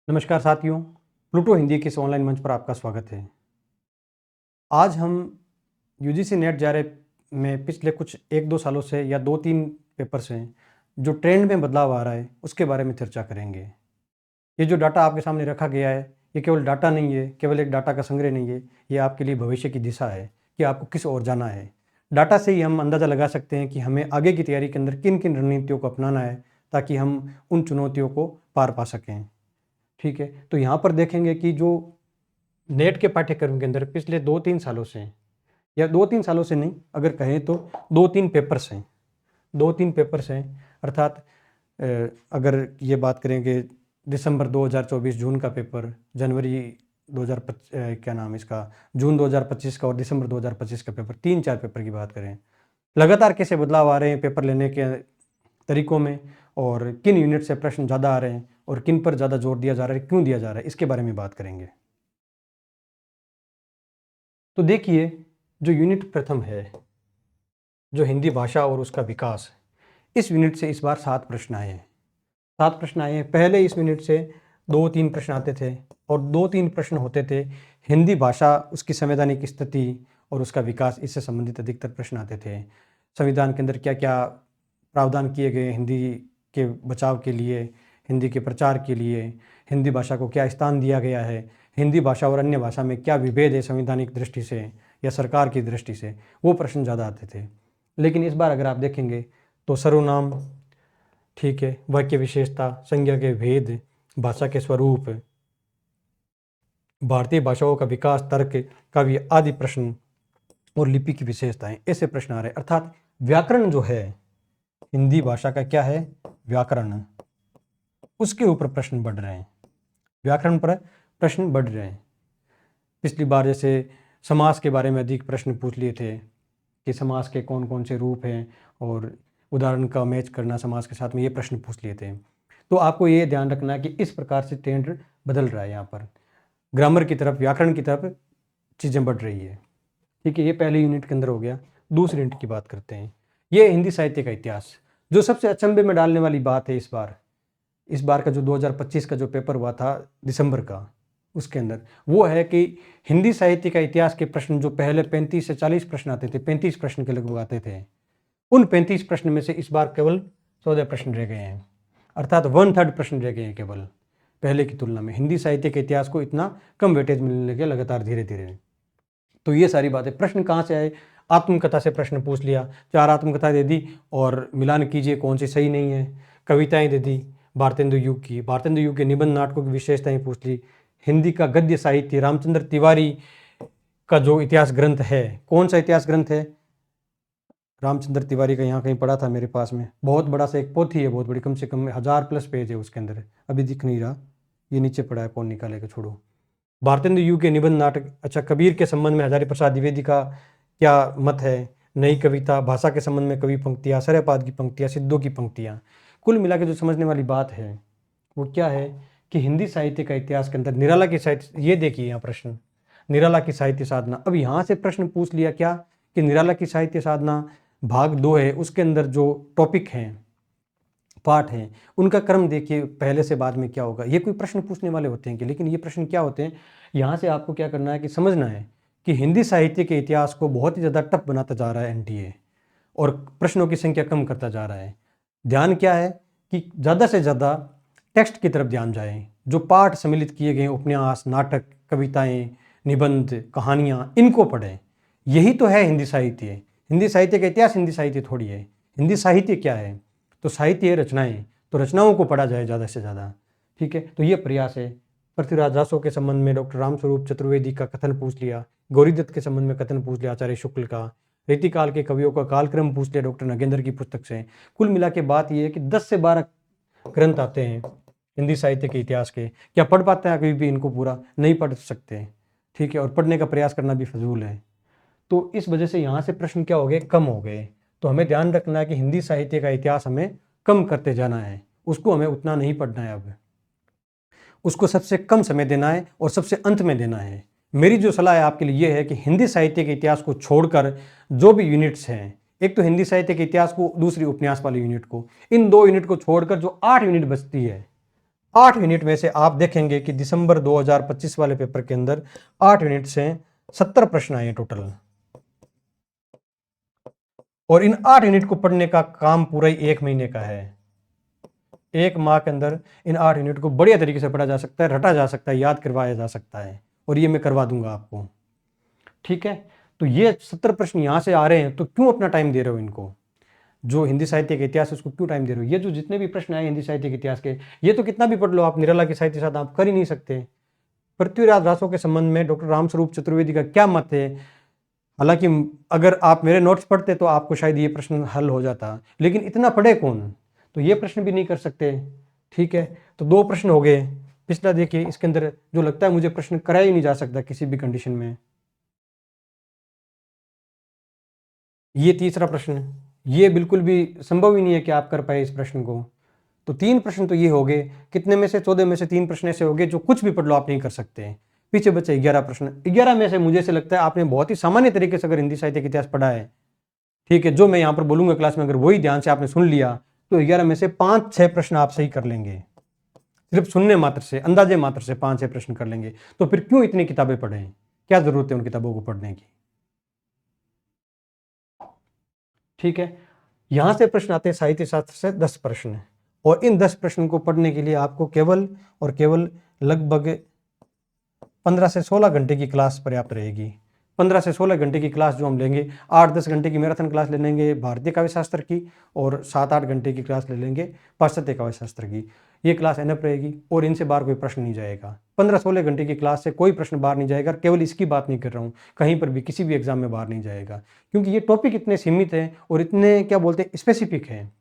नमस्कार साथियों, प्लूटो हिंदी के इस ऑनलाइन मंच पर आपका स्वागत है। आज हम यूजीसी नेट जारे में पिछले कुछ 1-2 सालों से या 2-3 पेपर से जो ट्रेंड में बदलाव आ रहा है, उसके बारे में चर्चा करेंगे। ये जो डाटा आपके सामने रखा गया है, ये केवल डाटा नहीं है, केवल एक डाटा का संग्रह नहीं है, ये आपके लिए भविष्य की दिशा है कि आपको किस ओर जाना है। डाटा से ही हम अंदाज़ा लगा सकते हैं कि हमें आगे की तैयारी के अंदर किन-किन रणनीतियों को अपनाना है, ताकि हम उन चुनौतियों को पार पा सकें। ठीक है, तो यहाँ पर देखेंगे कि जो नेट के पाठ्यक्रम के अंदर पिछले 2-3 सालों से या 2-3 सालों से नहीं, अगर कहें तो 2-3 पेपर्स हैं, 2-3 पेपर्स हैं। अर्थात अगर ये बात करें कि दिसंबर 2024 जून का पेपर, जनवरी 2025 क्या नाम है इसका, जून 2025 का और दिसंबर 2025 का पेपर, 3-4 पेपर की बात करें, लगातार कैसे बदलाव आ रहे हैं पेपर लेने के तरीकों में और किन यूनिट से प्रश्न ज़्यादा आ रहे हैं और किन पर ज़्यादा जोर दिया जा रहा है, क्यों दिया जा रहा है, इसके बारे में बात करेंगे। तो देखिए, जो यूनिट प्रथम है, जो हिंदी भाषा और उसका विकास, इस यूनिट से इस बार 7 प्रश्न आए हैं। 7 प्रश्न आए हैं। पहले इस यूनिट से 2-3 प्रश्न आते थे और 2-3 प्रश्न होते थे हिंदी भाषा, उसकी संवैधानिक स्थिति और उसका विकास, इससे संबंधित अधिकतर प्रश्न आते थे। संविधान के अंदर क्या-क्या प्रावधान किए गए हिंदी के बचाव के लिए, हिंदी के प्रचार के लिए, हिंदी भाषा को क्या स्थान दिया गया है, हिंदी भाषा और अन्य भाषा में क्या विभेद है संवैधानिक दृष्टि से या सरकार की दृष्टि से, वो प्रश्न ज़्यादा आते थे। लेकिन इस बार अगर आप देखेंगे तो सर्वनाम, ठीक है, वाक्य विशेषता, संज्ञा के भेद, भाषा के स्वरूप, भारतीय भाषाओं का विकास, तर्क, काव्य आदि प्रश्न और लिपि की विशेषताएं, ऐसे प्रश्न आ रहे हैं। अर्थात व्याकरण जो है हिंदी भाषा का, क्या है, व्याकरण, उसके ऊपर प्रश्न बढ़ रहे हैं, व्याकरण पर प्रश्न बढ़ रहे हैं। पिछली बार जैसे समास के बारे में अधिक प्रश्न पूछ लिए थे कि समास के कौन कौन से रूप हैं और उदाहरण का मैच करना समास के साथ में, ये प्रश्न पूछ लिए थे। तो आपको ये ध्यान रखना है कि इस प्रकार से ट्रेंड बदल रहा है। यहाँ पर ग्रामर की तरफ, व्याकरण की तरफ चीज़ें बढ़ रही है। ठीक है, ये पहले यूनिट के अंदर हो गया। दूसरी यूनिट की बात करते हैं, ये हिंदी साहित्य का इतिहास। जो सबसे अचंभे में डालने वाली बात है इस बार का जो 2025 का जो पेपर हुआ था दिसंबर का, उसके अंदर वो है कि हिंदी साहित्य का इतिहास के प्रश्न जो पहले 35 से 40 प्रश्न आते थे, 35 प्रश्न के लगभग आते थे, उन 35 प्रश्न में से इस बार केवल 14 प्रश्न रह गए हैं। अर्थात 1/3 प्रश्न रह गए हैं केवल, पहले की तुलना में हिंदी साहित्य के इतिहास को इतना कम वेटेज मिलने लगे लगातार धीरे धीरे। तो ये सारी बातें, प्रश्न कहाँ से आए, आत्मकथा से प्रश्न पूछ लिया, 4 आत्मकथा दे दी और मिलान कीजिए कौन सी सही नहीं है। कविताएं दे दी भारतेंदु युग की, भारतेंदु युग के निबंध नाटकों की विशेषताएं पूछ ली। हिंदी का गद्य साहित्य, रामचंद्र तिवारी का जो इतिहास ग्रंथ है, कौन सा इतिहास ग्रंथ है, रामचंद्र तिवारी का, यहाँ कहीं पड़ा था मेरे पास में, बहुत बड़ा सा एक पोथी है, बहुत बड़ी, कम से कम 1000+ पेज है उसके अंदर, अभी दिख नहीं रहा, ये नीचे पड़ा है, कौन निकालेगा, छोड़ो। भारतेंदु युग के निबंध नाटक, अच्छा, कबीर के संबंध में हजारी प्रसाद द्विवेदी का क्या मत है, नई कविता, भाषा के संबंध में कवि पंक्तियाँ, सरयपाद की पंक्तियाँ, सिद्धों की पंक्तियाँ। कुल मिला के जो समझने वाली बात है वो क्या है कि हिंदी साहित्य का इतिहास के अंदर निराला की साहित्य, ये देखिए यहाँ प्रश्न, निराला की साहित्य साधना। अब यहाँ से प्रश्न पूछ लिया क्या कि निराला की साहित्य साधना भाग 2 है, उसके अंदर जो टॉपिक हैं, पाठ हैं, उनका क्रम देखिए पहले से बाद में क्या होगा। ये कोई प्रश्न पूछने वाले होते हैं कि, लेकिन ये प्रश्न क्या होते हैं, यहाँ से आपको क्या करना है कि समझना है कि हिंदी साहित्य के इतिहास को बहुत ही ज़्यादा टफ बनाता जा रहा है एनटीए, और प्रश्नों की संख्या कम करता जा रहा है। ध्यान क्या है कि ज़्यादा से ज़्यादा टेक्स्ट की तरफ ध्यान जाए, जो पाठ सम्मिलित किए गए उपन्यास, नाटक, कविताएं, निबंध, कहानियाँ, इनको पढ़ें। यही तो है हिंदी साहित्य। हिंदी साहित्य का इतिहास हिंदी साहित्य थोड़ी है। हिंदी साहित्य क्या है, तो साहित्य है रचनाएं, तो रचनाओं को पढ़ा जाए ज़्यादा से ज़्यादा। ठीक है, तो ये प्रयास है। पृथ्वीराज रासो के संबंध में डॉक्टर रामस्वरूप चतुर्वेदी का कथन पूछ लिया, गौरीदत्त के संबंध में कथन पूछ लिया आचार्य शुक्ल का, रीतिकाल के कवियों का कालक्रम पूछ लिया डॉक्टर नगेंद्र की पुस्तक से। कुल मिला के बात यह है कि 10 से 12 ग्रंथ आते हैं हिंदी साहित्य के इतिहास के। क्या पढ़ पाते हैं कभी भी इनको पूरा? नहीं पढ़ सकते। ठीक है, और पढ़ने का प्रयास करना भी फजूल है। तो इस वजह से यहाँ से प्रश्न क्या हो गए, कम हो गए। तो हमें ध्यान रखना है कि हिंदी साहित्य का इतिहास हमें कम करते जाना है, उसको हमें उतना नहीं पढ़ना है, अब उसको सबसे कम समय देना है और सबसे अंत में देना है। मेरी जो सलाह है आपके लिए ये है कि हिंदी साहित्य के इतिहास को छोड़कर जो भी यूनिट्स हैं, एक तो हिंदी साहित्य के इतिहास को, दूसरी उपन्यास वाली यूनिट को, इन 2 यूनिट को छोड़कर जो 8 यूनिट बचती है, 8 यूनिट में से आप देखेंगे कि दिसंबर 2025 वाले पेपर के अंदर 8 यूनिट से 70 प्रश्न आए टोटल, और इन 8 यूनिट को पढ़ने का काम पूरा ही 1 महीने का है। 1 माह के अंदर इन 8 यूनिट को बढ़िया तरीके से पढ़ा जा सकता है, रटा जा सकता है, याद करवाया जा सकता है, और ये मैं करवा दूंगा आपको। ठीक है, तो ये 70 प्रश्न यहां से आ रहे हैं, तो क्यों अपना टाइम दे रहे हो इनको? जो हिंदी साहित्य के इतिहास है उसको क्यों टाइम दे रहे हो? ये जो जितने भी प्रश्न आए हिंदी साहित्य के इतिहास के, ये तो कितना भी पढ़ लो आप, निराला के साहित्य साथ आप कर ही नहीं सकते। पृथ्वीराज रासो के संबंध में डॉक्टर रामस्वरूप चतुर्वेदी का क्या मत है? हालांकि अगर आप मेरे नोट्स पढ़ते तो आपको शायद ये प्रश्न हल हो जाता, लेकिन इतना पढ़े कौन, तो ये प्रश्न भी नहीं कर सकते। ठीक है, तो 2 प्रश्न हो गए। पिछला देखिए, इसके अंदर जो लगता है मुझे प्रश्न कराया ही नहीं जा सकता किसी भी कंडीशन में। ये तीसरा प्रश्न, ये बिल्कुल भी संभव ही नहीं है कि आप कर पाए इस प्रश्न को। तो 3 प्रश्न तो ये हो गए, कितने में से 14 में से 3 प्रश्न ऐसे हो गए जो कुछ भी पढ़ लो आप नहीं कर सकते। पीछे बचे 11 प्रश्न। 11 में से मुझे से लगता है आपने बहुत ही सामान्य तरीके से अगर हिंदी साहित्य का इतिहास पढ़ा है, ठीक है, जो मैं यहाँ पर बोलूंगा क्लास में, अगर वही ध्यान से आपने सुन लिया तो 11 में से 5-6 प्रश्न आप सही कर लेंगे। सिर्फ सुनने मात्र से, अंदाजे मात्र से 5-6 प्रश्न कर लेंगे। तो फिर क्यों इतनी किताबें पढ़ें? क्या जरूरत है उन किताबों को पढ़ने की? ठीक है, यहां से प्रश्न आते हैं साहित्य शास्त्र से 10 प्रश्न, और इन 10 प्रश्न को पढ़ने के लिए आपको केवल और केवल लगभग 15 से 16 घंटे की क्लास पर्याप्त रहेगी। 15 से 16 घंटे की क्लास जो हम लेंगे, 8-10 घंटे की मैराथन क्लास ले लेंगे भारतीय काव्य शास्त्र की, और 7-8 घंटे की क्लास ले लेंगे पाश्चात्य काव्य शास्त्र की। ये क्लास एनफ रहेगी, और इनसे बाहर कोई प्रश्न नहीं जाएगा। 15-16 घंटे की क्लास से कोई प्रश्न बाहर नहीं जाएगा। केवल इसकी बात नहीं कर रहा हूँ, कहीं पर भी किसी भी एग्जाम में बाहर नहीं जाएगा, क्योंकि ये टॉपिक इतने सीमित हैं और इतने क्या बोलते हैं स्पेसिफिक हैं।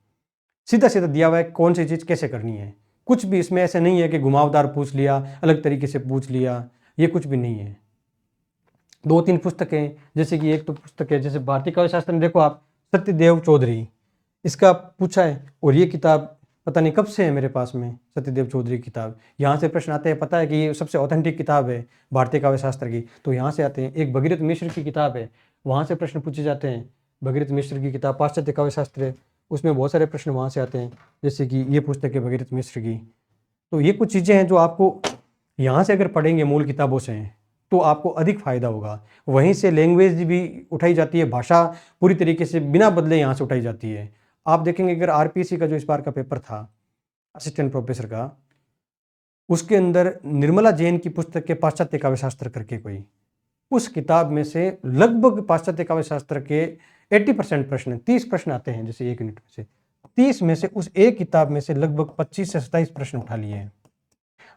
सीधा सीधा दिया हुआ है कौन सी चीज़ कैसे करनी है। कुछ भी इसमें ऐसे नहीं है कि घुमावदार पूछ लिया, अलग तरीके से पूछ लिया, ये कुछ भी नहीं है। 2-3 पुस्तकें, जैसे कि एक तो पुस्तक है जैसे भारतीय काव्य शास्त्र में, देखो आप, सत्यदेव चौधरी, इसका पूछा है, और ये किताब पता नहीं कब से है मेरे पास में, सत्यदेव चौधरी की किताब। यहाँ से प्रश्न आते हैं, पता है कि ये सबसे ऑथेंटिक किताब है भारतीय काव्य शास्त्र की, तो यहाँ से आते हैं। एक भगीरथ मिश्र की किताब है, वहाँ से प्रश्न पूछे जाते हैं। भगीरथ मिश्र की किताब पाश्चात्य काव्य शास्त्र है, उसमें बहुत सारे प्रश्न वहाँ से आते हैं, जैसे कि ये पुस्तक है भगीरथ मिश्र की। तो ये कुछ चीज़ें हैं जो आपको यहाँ से अगर पढ़ेंगे मूल किताबों से, तो आपको अधिक फायदा होगा। वहीं से लैंग्वेज भी उठाई जाती है, भाषा पूरी तरीके से बिना बदले यहाँ से उठाई जाती है। आप देखेंगे अगर आरपीएससी का जो इस बार का पेपर था असिस्टेंट प्रोफेसर का, उसके अंदर निर्मला जैन की पुस्तक के पाश्चात्य काव्य शास्त्र करके कोई, उस किताब में से लगभग पाश्चात्य काव्य शास्त्र के 80% प्रश्न, 30 प्रश्न आते हैं जैसे एक यूनिट में से, 30 में से उस एक किताब में से लगभग 25 से 27 प्रश्न उठा लिए हैं।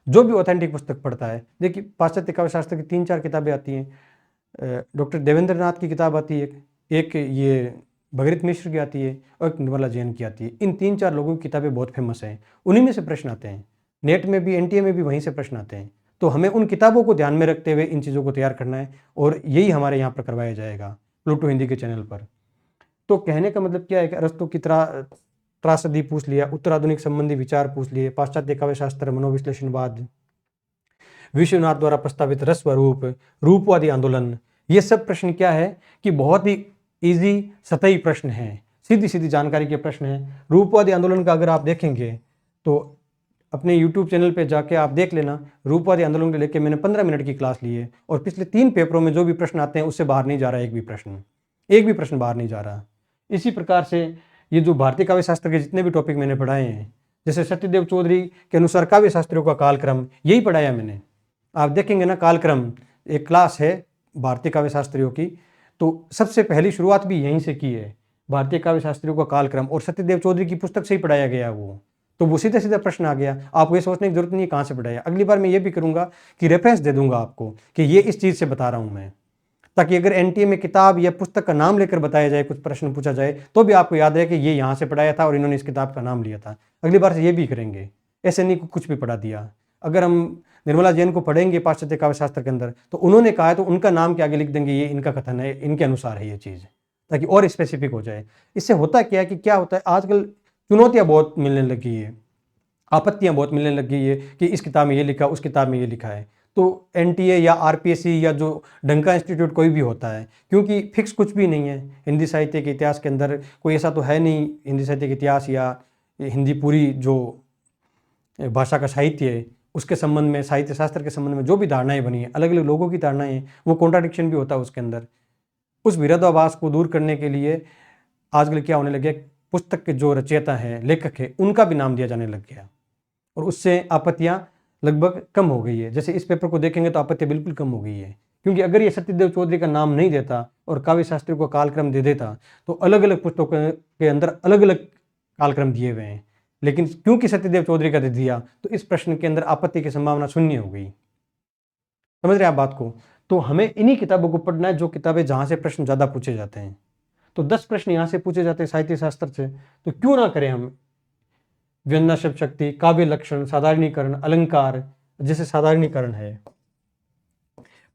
जो भी ऑथेंटिक पुस्तक पढ़ता है, देखिए पाश्चात्य काव्य शास्त्र की 3-4 किताबें आती हैं, डॉक्टर देवेंद्र नाथ की किताब आती है, एक ये भगीरथ मिश्र की आती है, और एक निर्मला जैन की आती है। इन 3-4 लोगों की किताबें बहुत फेमस हैं, उन्हीं में से प्रश्न आते हैं। नेट में भी, एनटीए में भी वहीं से प्रश्न आते हैं। तो हमें उन किताबों को ध्यान में रखते हुए इन चीज़ों को तैयार करना है, और यही हमारे यहाँ पर करवाया जाएगा प्लूटो हिंदी के चैनल पर। तो कहने का मतलब क्या है कि अरस्तु की त्रासदी पूछ लिया, उत्तराधुनिक संबंधी विचार पूछ लिए, पाश्चात्य काव्य शास्त्र, मनोविश्लेषणवाद, विश्वनाथ द्वारा प्रस्तावित रस व रूप, रूपवादी आंदोलन, ये सब प्रश्न क्या है कि बहुत ही इजी सतही प्रश्न हैं, सीधी सीधी जानकारी के प्रश्न हैं। रूपवादी आंदोलन का अगर आप देखेंगे तो अपने YouTube चैनल पे जाके आप देख लेना, रूपवादी आंदोलन को लेकर मैंने 15 मिनट की क्लास ली है, और पिछले 3 पेपरों में जो भी प्रश्न आते हैं उससे बाहर नहीं जा रहा है, एक भी प्रश्न बाहर नहीं जा रहा। इसी प्रकार से ये जो भारतीय काव्य शास्त्र के जितने भी टॉपिक मैंने पढ़ाए हैं, जैसे सत्यदेव चौधरी के अनुसार काव्य शास्त्रियों का कालक्रम, यही पढ़ाया मैंने। आप देखेंगे ना, कालक्रम एक क्लास है भारतीय काव्य शास्त्रियों की, तो सबसे पहली शुरुआत भी यहीं से की है, भारतीय काव्य शास्त्रियों का कालक्रम, और सत्यदेव चौधरी की पुस्तक से ही पढ़ाया गया वो। तो वो सीधा सीधा प्रश्न आ गया, आपको ये सोचने की जरूरत नहीं है कहाँ से पढ़ाया। अगली बार मैं ये भी करूँगा कि रेफरेंस दे दूंगा आपको कि ये इस चीज़ से बता रहा हूँ मैं, ताकि अगर एनटीए में किताब या पुस्तक का नाम लेकर बताया जाए, कुछ प्रश्न पूछा जाए, तो भी आपको याद है कि ये यहाँ से पढ़ाया था और इन्होंने इस किताब का नाम लिया था। अगली बार से ये भी करेंगे, ऐसे नहीं कुछ भी पढ़ा दिया। अगर हम निर्मला जैन को पढ़ेंगे पाश्चात्य काव्य शास्त्र के अंदर, तो उन्होंने कहा है तो उनका नाम के आगे लिख देंगे, ये इनका कथन है, इनके अनुसार है ये चीज़, ताकि और स्पेसिफिक हो जाए। इससे होता क्या है कि क्या होता है, आजकल चुनौतियाँ बहुत मिलने लगी है, आपत्तियाँ बहुत मिलने लगी है कि इस किताब में ये लिखा, उस किताब में ये लिखा है। तो एनटीए या आरपीएससी या जो डंका इंस्टीट्यूट कोई भी होता है, क्योंकि फिक्स कुछ भी नहीं है हिंदी साहित्य के इतिहास के अंदर, कोई ऐसा तो है नहीं हिंदी साहित्य के इतिहास या हिंदी पूरी जो भाषा का साहित्य है, उसके संबंध में, साहित्य शास्त्र के संबंध में जो भी धारणाएं बनी है, अलग अलग लोगों की धारणाएं हैं, वो कॉन्ट्राडिक्शन भी होता है उसके अंदर। उस विरोधाभास को दूर करने के लिए आजकल क्या होने लगे, पुस्तक के जो रचयिता हैं, लेखक है, उनका भी नाम दिया जाने लग गया और उससे आपत्तियां लगभग कम हो गई है। जैसे इस पेपर को देखेंगे तो आपत्ति बिल्कुल कम हो गई है, क्योंकि अगर ये सत्यदेव चौधरी का नाम नहीं देता और काव्य शास्त्री को कालक्रम दे देता तो अलग अलग पुस्तकों के अंदर अलग अलग कालक्रम दिए हुए हैं, लेकिन क्योंकि सत्यदेव चौधरी का दे दिया तो इस प्रश्न के अंदर आपत्ति की संभावना शून्य हो गई। समझ रहे हैं आप बात को? तो हमें इन्हीं किताबों को पढ़ना है जो किताबें जहां से प्रश्न ज्यादा पूछे जाते हैं। तो 10 प्रश्न यहां से पूछे जाते हैं साहित्य शास्त्र से, तो क्यों ना करें हम व्यंजना शब्द शक्ति, काव्य लक्षण, साधारणीकरण, अलंकार। जैसे साधारणीकरण है,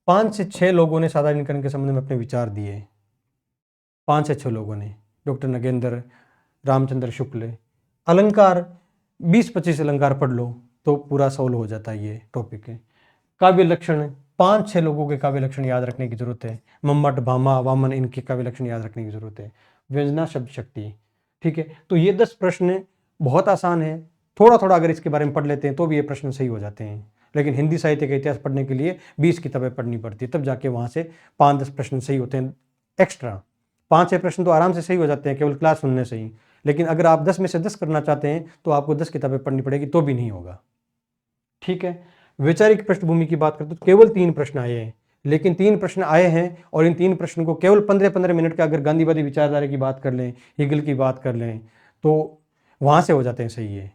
5 से 6 लोगों ने साधारणीकरण के संबंध में अपने विचार दिए, 5 से 6 लोगों ने, डॉक्टर नगेंद्र, रामचंद्र शुक्ल। अलंकार 20-25 अलंकार पढ़ लो तो पूरा सोल्व हो जाता है ये टॉपिक है। काव्य लक्षण 5-6 लोगों के काव्य लक्षण याद रखने की जरूरत है, मम्मट, भामा, वामन, इनके काव्य लक्षण याद रखने की जरूरत है। व्यंजना शब्द शक्ति, ठीक है। तो ये 10 प्रश्न बहुत आसान है, थोड़ा थोड़ा अगर इसके बारे में पढ़ लेते हैं तो भी ये प्रश्न सही हो जाते हैं। लेकिन हिंदी साहित्य का इतिहास पढ़ने के लिए 20 किताबें पढ़नी पड़ती है, तब जाके वहाँ से 5-10 प्रश्न सही होते हैं एक्स्ट्रा। 5-6 प्रश्न तो आराम से सही हो जाते हैं केवल क्लास सुनने से ही, लेकिन अगर आप 10 में से 10 करना चाहते हैं तो आपको 10 किताबें पढ़नी पड़ेगी, तो भी नहीं होगा, ठीक है। वैचारिक पृष्ठभूमि की बात करते तो केवल 3 प्रश्न आए हैं, लेकिन 3 प्रश्न आए हैं और इन 3 प्रश्न को केवल 15-15 मिनट का अगर गांधीवादी विचारधारा की बात कर लें, हेगल की बात कर लें, तो वहाँ से हो जाते हैं सही है।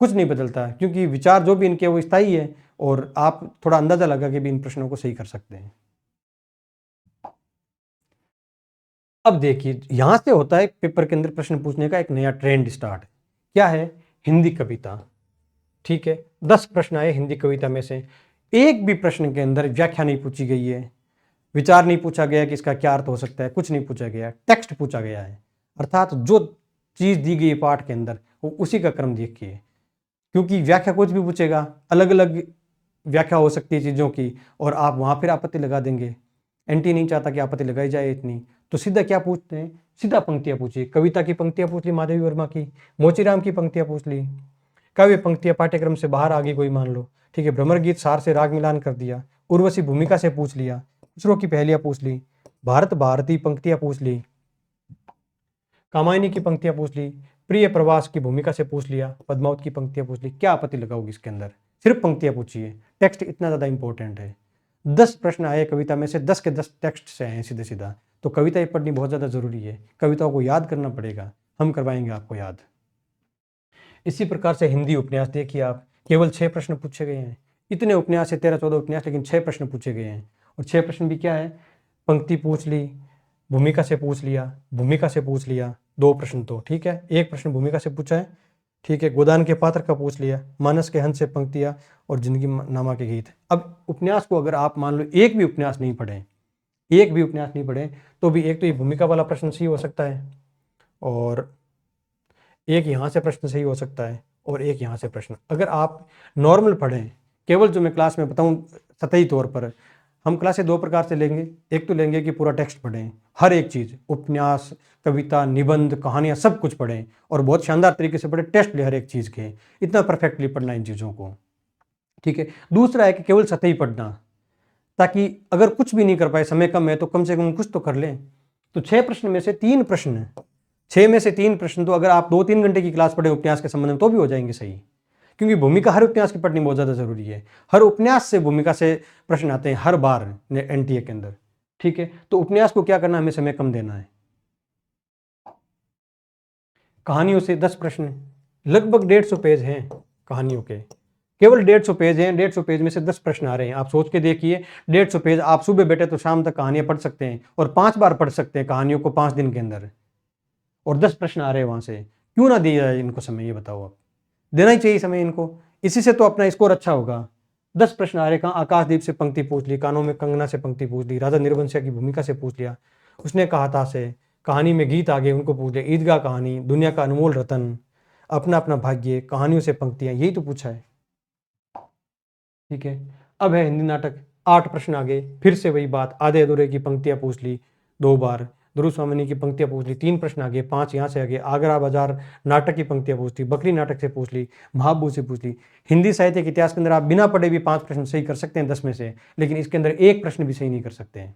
कुछ नहीं बदलता क्योंकि विचार जो भी इनके वो स्थायी है और आप थोड़ा अंदाजा लगा के भी इन प्रश्नों को सही कर सकते हैं। अब देखिए, यहां से होता है पेपर के अंदर प्रश्न पूछने का एक नया ट्रेंड स्टार्ट। क्या है? हिंदी कविता, ठीक है। 10 प्रश्न आए हिंदी कविता में से, एक भी प्रश्न के अंदर व्याख्या नहीं पूछी गई है, विचार नहीं पूछा गया कि इसका क्या अर्थ हो सकता है, कुछ नहीं पूछा गया, टेक्स्ट पूछा गया है। अर्थात जो चीज दी गई है पाठ के अंदर वो उसी का क्रम देखिए, क्योंकि व्याख्या कुछ भी पूछेगा, अलग अलग व्याख्या हो सकती है चीज़ों की, और आप वहाँ फिर आपत्ति लगा देंगे। एंटी नहीं चाहता कि आपत्ति लगाई जाए इतनी, तो सीधा क्या पूछते हैं, सीधा पंक्तियाँ पूछिए। कविता की पंक्तियाँ पूछ ली माधवी वर्मा की, मोचीराम की पंक्तियाँ पूछ ली, काव्य पंक्तियाँ पाठ्यक्रम से बाहर आ गई कोई मान लो, ठीक है। भ्रमर गीत सार से राग मिलान कर दिया, उर्वशी भूमिका से पूछ लिया, खुसरो की पहेलियाँ पूछ ली, भारत भारती पंक्तियाँ पूछ ली, कामायनी की पंक्तियाँ पूछ ली, प्रिय प्रवास की भूमिका से पूछ लिया, पद्मावत की पंक्तियाँ पूछ ली। क्या आपत्ति लगाओगी इसके अंदर? सिर्फ पंक्तियाँ पूछिए, टेक्स्ट इतना ज़्यादा इंपॉर्टेंट है। 10 प्रश्न आए कविता में से, 10 के 10 टेक्स्ट से आए सीधे सीधा, तो कविताएं पढ़नी बहुत ज़्यादा ज़रूरी है। कविताओं को याद करना पड़ेगा, हम करवाएंगे आपको याद। इसी प्रकार से हिंदी उपन्यास देखिए आप, केवल 6 प्रश्न पूछे गए हैं। इतने उपन्यास है, 13-14 उपन्यास, लेकिन 6 प्रश्न पूछे गए हैं। और 6 प्रश्न भी क्या है, पंक्ति पूछ ली, भूमिका से पूछ लिया, भूमिका से पूछ लिया 2 प्रश्न तो ठीक है, 1 प्रश्न भूमिका से पूछा है, ठीक है। गोदान के पात्र का पूछ लिया, मानस के हंस से पंक्तियाँ और जिंदगी नामा के गीत। अब उपन्यास को अगर आप मान लो एक भी उपन्यास नहीं पढ़ें, एक भी उपन्यास नहीं पढ़ें, तो भी एक तो ये भूमिका वाला प्रश्न सही हो सकता है, और एक यहाँ से प्रश्न सही हो सकता है, और एक यहाँ से प्रश्न। अगर आप नॉर्मल पढ़ें, केवल जो मैं क्लास में बताऊँ सतही तौर पर, हम क्लासें 2 प्रकार से लेंगे। एक तो लेंगे कि पूरा टेक्स्ट पढ़ें, हर एक चीज़, उपन्यास, कविता, निबंध, कहानियाँ, सब कुछ पढ़ें और बहुत शानदार तरीके से पढ़ें, टेस्ट ले हर एक चीज़ के, इतना परफेक्टली पढ़ना इन चीज़ों को, ठीक है। दूसरा है कि केवल सतही पढ़ना, ताकि अगर कुछ भी नहीं कर पाए, समय कम है, तो कम से कम कुछ तो कर लें। तो 6 प्रश्न में से 3 प्रश्न, 6 में से 3 प्रश्न तो अगर आप 2-3 घंटे की क्लास पढ़ें उपन्यास के संबंध में तो भी हो जाएंगे सही, क्योंकि भूमिका हर उपन्यास की पढ़नी बहुत ज़्यादा ज़रूरी है। हर उपन्यास से भूमिका से प्रश्न आते हैं हर बार एनटीए के अंदर, ठीक है। तो उपन्यास को क्या करना है, हमें समय कम देना है। कहानियों से 10 प्रश्न, लगभग 150 पेज हैं कहानियों के, केवल 150 पेज हैं। 150 पेज में से 10 प्रश्न आ रहे हैं, आप सोच के देखिए। 150 पेज, आप सुबह बैठे तो शाम तक कहानियां पढ़ सकते हैं, और 5 बार पढ़ सकते हैं कहानियों को 5 दिन के अंदर, और 10 प्रश्न आ रहे हैं वहां से। क्यों ना दिया जाए इनको समय, ये बताओ आप। देना ही चाहिए समय इनको, इसी से तो अपना स्कोर अच्छा होगा। 10 प्रश्न आ रहे, कहाँ आकाशदीप से पंक्ति पूछ ली, कानों में कंगना से पंक्ति पूछ ली, राजा निर्वंशिया की भूमिका से पूछ लिया, उसने कहा था से, कहानी में गीत आ गए उनको पूछ लिया, ईदगाह कहानी, दुनिया का अनमोल रतन, अपना अपना भाग्य, कहानियों से पंक्तियां, यही तो पूछा है, ठीक है। अब है हिंदी नाटक, 8 प्रश्न आ गए, फिर से वही बात, आधे अधूरे की पंक्तियां पूछ ली 2 बार, दुरूद स्वामिनी की पंक्तियाँ पूछ ली, 3 प्रश्न आ गए, 5 यहाँ से आ गए, आगरा बाजार नाटक की पंक्तियाँ पूछ ली, बकरी नाटक से पूछ ली, महाबू से पूछ ली। हिंदी साहित्य के इतिहास के अंदर आप बिना पढ़े भी 5 प्रश्न सही कर सकते हैं 10 में से, लेकिन इसके अंदर एक प्रश्न भी सही नहीं कर सकते हैं,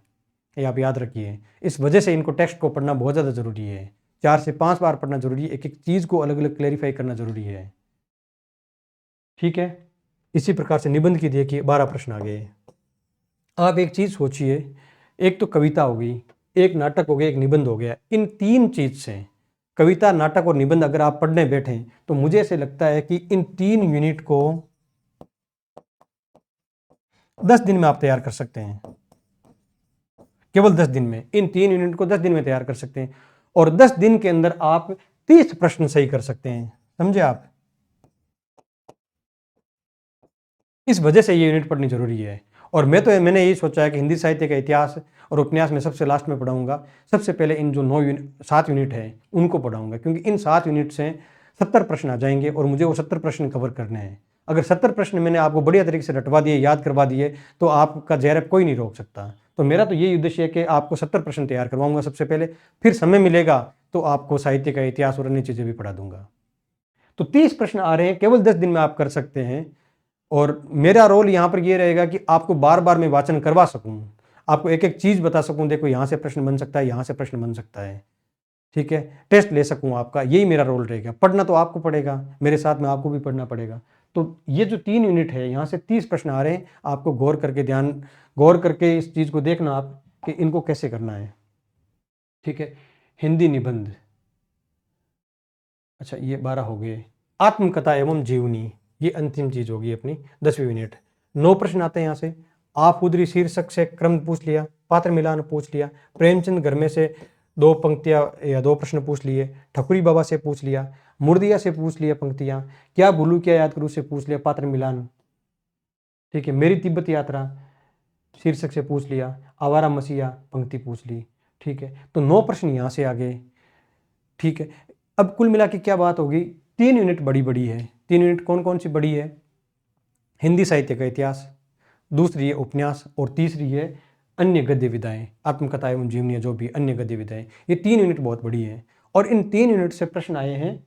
ये आप याद रखिए। इस वजह से इनको टेक्स्ट को पढ़ना बहुत ज़्यादा ज़रूरी है, 4 से 5 बार पढ़ना जरूरी है, एक एक चीज़ को अलग अलग क्लैरिफाई करना जरूरी है, ठीक है। इसी प्रकार से निबंध की देखिए 12 प्रश्न आ गए। आप एक चीज़ सोचिए, एक तो कविता हो गई, एक नाटक हो गया, एक निबंध हो गया, इन 3 चीज़ से कविता, नाटक और निबंध अगर आप पढ़ने बैठें तो मुझे ऐसे लगता है कि इन 3 यूनिट को 10 दिन में आप तैयार कर सकते हैं, केवल 10 दिन में। इन 3 यूनिट को 10 दिन में तैयार कर सकते हैं और 10 दिन के अंदर आप 30 प्रश्न सही कर सकते हैं, समझे आप। इस वजह से ये यूनिट पढ़नी जरूरी है। और मैंने यही सोचा है कि हिंदी साहित्य का इतिहास और उपन्यास में सबसे लास्ट में पढ़ाऊंगा। सबसे पहले इन जो 7 यूनिट है उनको पढ़ाऊंगा, क्योंकि इन 7 यूनिट से 70 प्रश्न आ जाएंगे और मुझे वो 70 प्रश्न कवर करने हैं। अगर 70 प्रश्न मैंने आपको बढ़िया तरीके से रटवा दिए, याद करवा दिए, तो आपका JRF कोई नहीं रोक सकता। तो मेरा तो यही उद्देश्य है कि आपको 70 प्रश्न तैयार करवाऊंगा सबसे पहले, फिर समय मिलेगा तो आपको साहित्य का इतिहास और अन्य चीज़ें भी पढ़ा दूंगा। तो 30 प्रश्न आ रहे हैं, केवल 10 दिन में आप कर सकते हैं। और मेरा रोल यहाँ पर ये रहेगा कि आपको बार बार मैं वाचन करवा सकूँ, आपको एक एक चीज़ बता सकूँ, देखो यहाँ से प्रश्न बन सकता है, यहाँ से प्रश्न बन सकता है, ठीक है, टेस्ट ले सकूँ आपका, यही मेरा रोल रहेगा। पढ़ना तो आपको पड़ेगा, मेरे साथ में आपको भी पढ़ना पड़ेगा। तो ये जो 3 यूनिट है, यहाँ से 30 प्रश्न आ रहे हैं, आपको गौर करके इस चीज़ को देखना आप कि इनको कैसे करना है, ठीक है। हिंदी निबंध, अच्छा ये 12 हो गए। आत्मकथा एवं जीवनी, ये अंतिम चीज होगी अपनी 10वीं यूनिट। 9 प्रश्न आते हैं यहाँ से। आप उदरी शीर्षक से क्रम पूछ लिया, पात्र मिलान पूछ लिया, प्रेमचंद घर में से 2 पंक्तियां या 2 प्रश्न पूछ लिए, ठकुरी बाबा से पूछ लिया, मुर्दिया से पूछ लिया पंक्तियां, क्या भूलू क्या याद करूँ से पूछ लिया पात्र मिलान, ठीक है। मेरी तिब्बत यात्रा शीर्षक से पूछ लिया, आवारा मसीहा पंक्ति पूछ ली, ठीक है। तो 9 प्रश्न यहाँ से आ गए, ठीक है। अब कुल मिला के क्या बात होगी, 3 यूनिट बड़ी बड़ी है। 3 यूनिट कौन कौन सी बड़ी है, हिंदी साहित्य का इतिहास, दूसरी है उपन्यास और तीसरी है अन्य गद्य विधाएं, आत्मकथा एवं जीवनी, जो भी अन्य गद्य विधाएं। ये 3 यूनिट बहुत बड़ी है और इन 3 यूनिट से प्रश्न आए हैं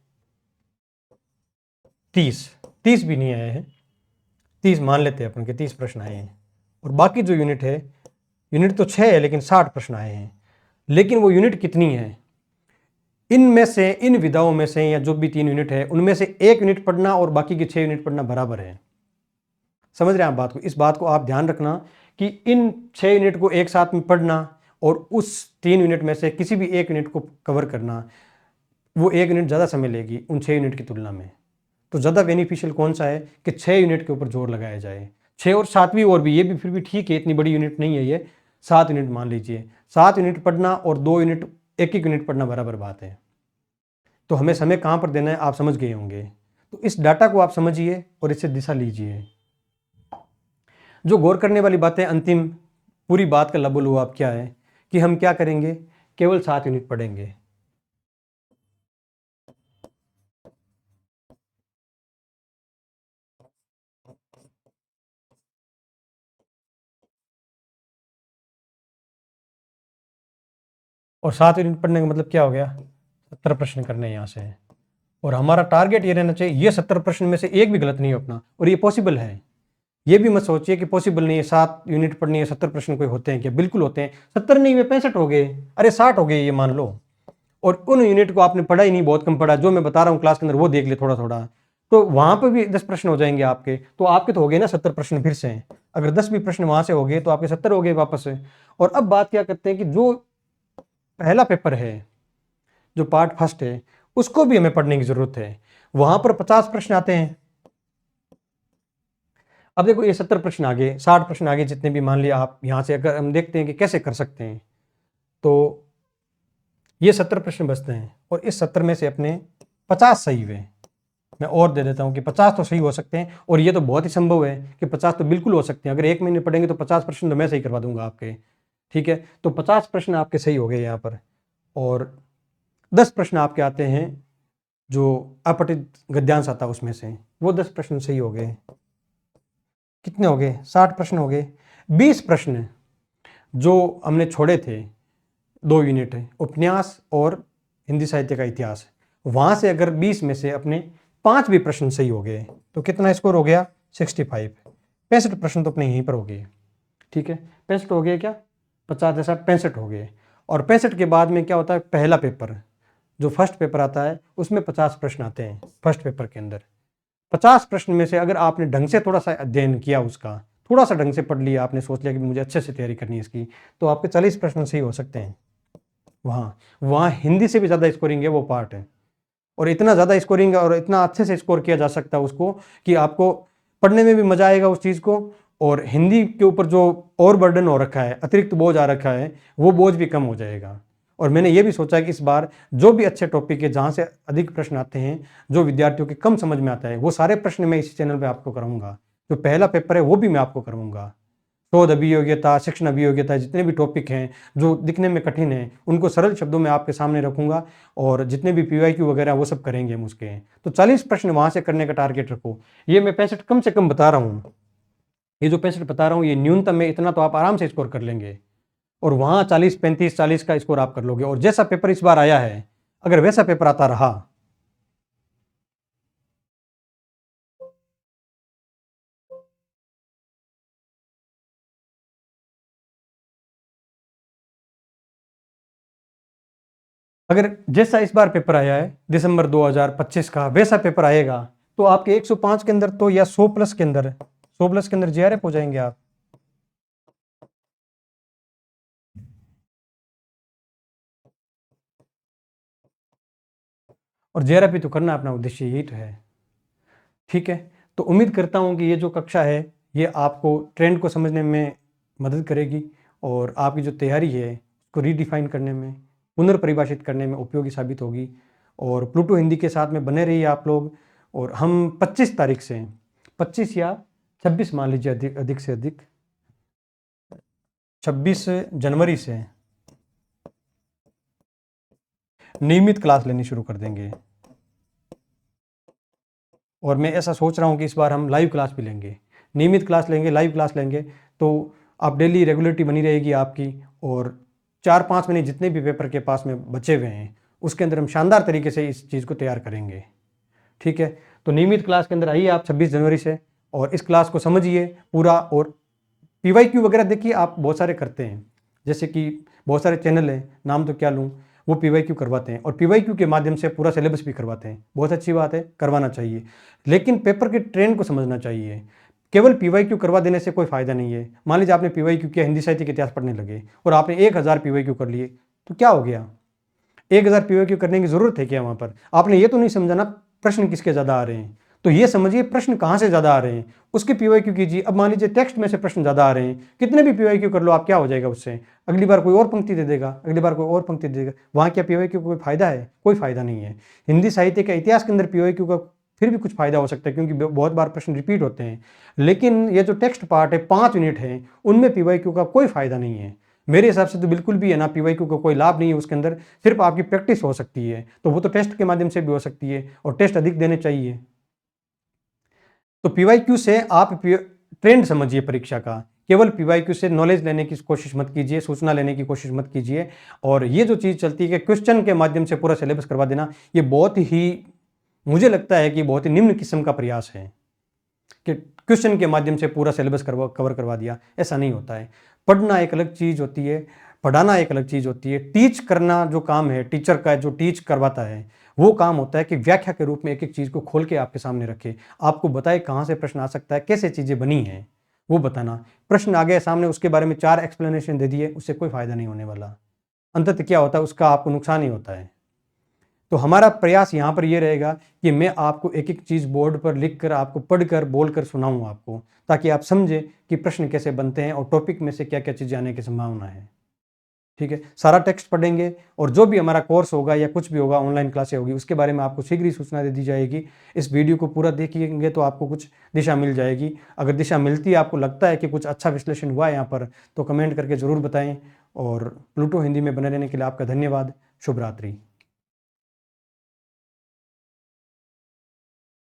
30 भी नहीं आए हैं, 30 मान लेते हैं अपन के 30 प्रश्न आए हैं। और बाकी जो यूनिट है, यूनिट तो 6 है लेकिन 60 प्रश्न आए हैं। लेकिन वो यूनिट कितनी है, इनमें से, इन विधाओं में से, या जो भी 3 यूनिट है उनमें से 1 यूनिट पढ़ना और बाकी के 6 यूनिट पढ़ना बराबर है। समझ रहे हैं आप बात को। इस बात को आप ध्यान रखना कि इन 6 यूनिट को एक साथ में पढ़ना और उस 3 यूनिट में से किसी भी 1 यूनिट को कवर करना, वो 1 यूनिट ज़्यादा समय लेगी उन 6 यूनिट की तुलना में। तो ज़्यादा बेनिफिशियल कौन सा है कि 6 यूनिट के ऊपर जोर लगाया जाए। 6 और 7वीं और भी, ये भी फिर भी ठीक है, इतनी बड़ी यूनिट नहीं है ये, 7 यूनिट मान लीजिए। 7 यूनिट पढ़ना और 2 यूनिट, एक यूनिट पढ़ना बराबर बात है। तो हमें समय कहाँ पर देना है आप समझ गए होंगे। तो इस डाटा को आप समझिए और इससे दिशा लीजिए। जो गौर करने वाली बातें, अंतिम पूरी बात का लबोलुआब क्या है कि हम क्या करेंगे, केवल 7 यूनिट पढ़ेंगे। और 7 यूनिट पढ़ने का मतलब क्या हो गया, 70 प्रश्न करने यहाँ से। और हमारा टारगेट ये रहना चाहिए, ये 70 प्रश्न में से एक भी गलत नहीं हो अपना, और ये पॉसिबल है। ये भी मत सोचिए कि पॉसिबल नहीं है, 7 यूनिट पढ़नी है, 70 प्रश्न कोई होते हैं क्या, बिल्कुल होते हैं। 70 नहीं हुए 65 हो गए, अरे 60 हो गए ये मान लो। और उन यूनिट को आपने पढ़ा ही नहीं, बहुत कम पढ़ा, जो मैं बता रहा हूँ क्लास के अंदर वो देख ले थोड़ा थोड़ा, तो वहां पर भी 10 प्रश्न हो जाएंगे आपके। तो आपके तो हो गए ना 70 प्रश्न फिर से। अगर 10 भी प्रश्न वहां से हो गए तो आपके 70 हो गए वापस से। और अब बात क्या करते हैं कि जो पहला पेपर है, जो पार्ट फर्स्ट है, उसको भी हमें पढ़ने की जरूरत है। वहां पर 50 प्रश्न आते हैं। अब देखो ये 70 प्रश्न आ गए, 60 प्रश्न आ गए, जितने भी मान लिया आप। यहां से अगर हम देखते हैं कि कैसे कर सकते हैं, तो ये 70 प्रश्न बचते हैं और इस 70 में से अपने 50 सही हुए। मैं और दे देता हूं कि 50 तो सही हो सकते हैं, और ये तो बहुत ही संभव है कि 50 तो बिल्कुल हो सकते हैं। अगर 1 महीने पढ़ेंगे तो 50 प्रश्न तो मैं सही करवा दूंगा आपके, ठीक है। तो 50 प्रश्न आपके सही हो गए यहाँ पर। और 10 प्रश्न आपके आते हैं जो अपठित गद्यांश आता है उसमें से, वो 10 प्रश्न सही हो गए। कितने हो गए, 60 प्रश्न हो गए। 20 प्रश्न जो हमने छोड़े थे, 2 यूनिट है, उपन्यास और हिंदी साहित्य का इतिहास। वहाँ से अगर 20 में से अपने 5 भी प्रश्न सही हो गए तो कितना स्कोर हो गया 65। 65 प्रश्न तो अपने यहीं पर हो गए, ठीक है। 65 हो गए क्या, 50 ऐसा 65 हो गए। और 65 के बाद में क्या होता है, पहला पेपर जो फर्स्ट पेपर आता है उसमें 50 प्रश्न आते हैं। फर्स्ट पेपर के अंदर 50 प्रश्न में से अगर आपने ढंग से थोड़ा सा अध्ययन किया, उसका थोड़ा सा ढंग से पढ़ लिया, आपने सोच लिया कि मुझे अच्छे से तैयारी करनी है इसकी, तो आपके 40 प्रश्न सही हो सकते हैं। वहाँ हिंदी से भी ज़्यादा स्कोरिंग है वो पार्ट है, और इतना ज़्यादा स्कोरिंग और इतना अच्छे से स्कोर किया जा सकता है उसको कि आपको पढ़ने में भी मज़ा आएगा उस चीज़ को, और हिंदी के ऊपर जो और बर्डन हो रखा है, अतिरिक्त बोझ आ रखा है, वो बोझ भी कम हो जाएगा। और मैंने ये भी सोचा कि इस बार जो भी अच्छे टॉपिक है, जहाँ से अधिक प्रश्न आते हैं, जो विद्यार्थियों के कम समझ में आता है, वो सारे प्रश्न मैं इस चैनल पर आपको कराऊंगा। जो पहला पेपर है वो भी मैं आपको कराऊंगा। शोध अभियोग्यता, शिक्षण अभियोग्यता, जितने भी टॉपिक हैं जो दिखने में कठिन हैं, उनको सरल शब्दों में आपके सामने रखूंगा, और जितने भी पीवाईक्यू वगैरह वो सब करेंगे हम उसके। तो 40 प्रश्न वहां से करने का टारगेट रखो। ये मैं 65 कम से कम बता रहा हूँ, ये जो 65 बता रहा हूँ ये न्यूनतम है, इतना तो आप आराम से स्कोर कर लेंगे, और वहाँ 40, 35, 40 का स्कोर आप कर लोगे। और जैसा पेपर इस बार आया है, अगर वैसा पेपर आता रहा, अगर जैसा इस बार पेपर आया है दिसंबर 2025 का, वैसा पेपर आएगा, तो आपके 105 के अंदर तो, या 100 प्लस के अंदर, 100 प्लस के अंदर जेआरएफ हो जाएंगे आप। और जेआरएफ भी तो करना अपना उद्देश्य, यही तो है, ठीक है। तो उम्मीद करता हूँ कि ये जो कक्षा है ये आपको ट्रेंड को समझने में मदद करेगी, और आपकी जो तैयारी है उसको रीडिफाइन करने में, पुनर्परिभाषित करने में उपयोगी साबित होगी। और प्लूटो हिंदी के साथ में बने रहिए आप लोग। और हम 25 तारीख से, 25 या 26 मान लीजिए, अधिक से अधिक 26 जनवरी से नियमित क्लास लेनी शुरू कर देंगे। और मैं ऐसा सोच रहा हूँ कि इस बार हम लाइव क्लास भी लेंगे, नियमित क्लास लेंगे, लाइव क्लास लेंगे, तो आप डेली रेगुलरिटी बनी रहेगी आपकी। और 4-5 महीने जितने भी पेपर के पास में बचे हुए हैं उसके अंदर हम शानदार तरीके से इस चीज़ को तैयार करेंगे, ठीक है। तो नियमित क्लास के अंदर आइए आप 26 जनवरी से, और इस क्लास को समझिए पूरा। और पीवाईक्यू वगैरह देखिए, आप बहुत सारे करते हैं, जैसे कि बहुत सारे चैनल हैं, नाम तो क्या लूँ, वो पीवाईक्यू करवाते हैं, और पीवाईक्यू के माध्यम से पूरा सिलेबस भी करवाते हैं। बहुत अच्छी बात है, करवाना चाहिए, लेकिन पेपर के ट्रेंड को समझना चाहिए। केवल पीवाईक्यू करवा देने से कोई फायदा नहीं है। मान लीजिए आपने पीवाईक्यू किया, हिंदी साहित्य के इतिहास पढ़ने लगे, और आपने 1000 पीवाईक्यू कर लिए, तो क्या हो गया? 1000 पीवाईक्यू करने की जरूरत है क्या? वहां पर आपने ये तो नहीं समझा ना प्रश्न किसके ज्यादा आ रहे हैं। तो ये समझिए प्रश्न कहाँ से ज़्यादा आ रहे हैं, उसके पीवाईक्यू कीजिए। अब मान लीजिए टेक्स्ट में से प्रश्न ज़्यादा आ रहे हैं, कितने भी पीवाईक्यू कर लो आप, क्या हो जाएगा उससे? अगली बार कोई और पंक्ति दे देगा, अगली बार कोई और पंक्ति दे देगा। वहाँ क्या पीवाईक्यू का कोई फायदा है? कोई फायदा नहीं है। हिंदी साहित्य का इतिहास के अंदर पीवाईक्यू का फिर भी कुछ फायदा हो सकता है, क्योंकि बहुत बार प्रश्न रिपीट होते हैं। लेकिन ये जो टेक्स्ट पार्ट है, 5 यूनिट है, उनमें पीवाईक्यू का कोई फायदा नहीं है। मेरे हिसाब से तो बिल्कुल भी है ना, पीवाईक्यू का कोई लाभ नहीं है उसके अंदर। सिर्फ आपकी प्रैक्टिस हो सकती है, तो वो तो टेस्ट के माध्यम से भी हो सकती है, और टेस्ट अधिक देने चाहिए। तो पीवाईक्यू से आप ट्रेंड समझिए परीक्षा का, केवल पीवाईक्यू से नॉलेज लेने की कोशिश मत कीजिए, सूचना लेने की कोशिश मत कीजिए। और ये जो चीज़ चलती है कि क्वेश्चन के माध्यम से पूरा सिलेबस करवा देना, ये बहुत ही, मुझे लगता है कि बहुत ही निम्न किस्म का प्रयास है कि क्वेश्चन के माध्यम से पूरा सिलेबस कवर करवा दिया। ऐसा नहीं होता है। पढ़ना एक अलग चीज़ होती है, पढ़ाना एक अलग चीज़ होती है। टीच करना जो काम है टीचर का, जो टीच करवाता है, वो काम होता है कि व्याख्या के रूप में एक एक चीज़ को खोल के आपके सामने रखे, आपको बताए कहाँ से प्रश्न आ सकता है, कैसे चीज़ें बनी हैं, वो बताना। प्रश्न आ गए सामने, उसके बारे में 4 एक्सप्लेनेशन दे दिए, उससे कोई फायदा नहीं होने वाला। अंततः क्या होता है, उसका आपको नुकसान ही होता है। तो हमारा प्रयास यहाँ पर ये रहेगा कि मैं आपको एक एक चीज़ बोर्ड पर लिख कर, आपको पढ़कर, बोलकर सुनाऊँ आपको, ताकि आप समझें कि प्रश्न कैसे बनते हैं और टॉपिक में से क्या क्या चीज़ें आने की संभावना है। ठीक है, सारा टेक्स्ट पढ़ेंगे, और जो भी हमारा कोर्स होगा या कुछ भी होगा, ऑनलाइन क्लासें होगी, उसके बारे में आपको शीघ्र ही सूचना दे दी जाएगी। इस वीडियो को पूरा देखिएंगे तो आपको कुछ दिशा मिल जाएगी। अगर दिशा मिलती है, आपको लगता है कि कुछ अच्छा विश्लेषण हुआ है यहाँ पर, तो कमेंट करके ज़रूर बताएं। और प्लूटो हिंदी में बने रहने के लिए आपका धन्यवाद। शुभ रात्रि।